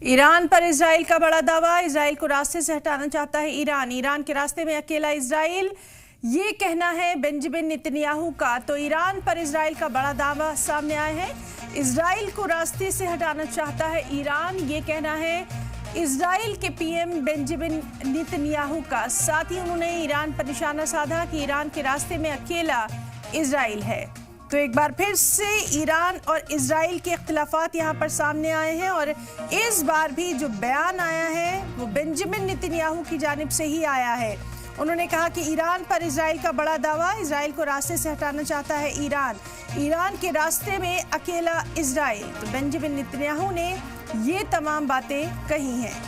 Iran पर Israel का बड़ा दावा। इजराइल को रास्ते से हटाना चाहता है ईरान। ईरान के रास्ते में अकेला इजराइल, ये कहना है बेंजामिन नेतन्याहू का। तो ईरान पर इजराइल का बड़ा दावा सामने आया है। इजराइल को रास्ते से हटाना चाहता है ईरान, ये कहना है इजराइल के पीएम बेंजामिन नेतन्याहू का। साथ ही उन्होंने ईरान पर निशाना साधा कि ईरान के रास्ते में अकेला इजराइल है। तो एक बार फिर से ईरान और इजराइल के इख्तिलाफात यहाँ पर सामने आए हैं और इस बार भी जो बयान आया है वो बेंजामिन नेतन्याहू की जानिब से ही आया है। उन्होंने कहा कि ईरान पर इजराइल का बड़ा दावा, इजराइल को रास्ते से हटाना चाहता है ईरान, ईरान के रास्ते में अकेला इजराइल। तो बेंजामिन नेतन्याहू ने ये तमाम बातें कही हैं।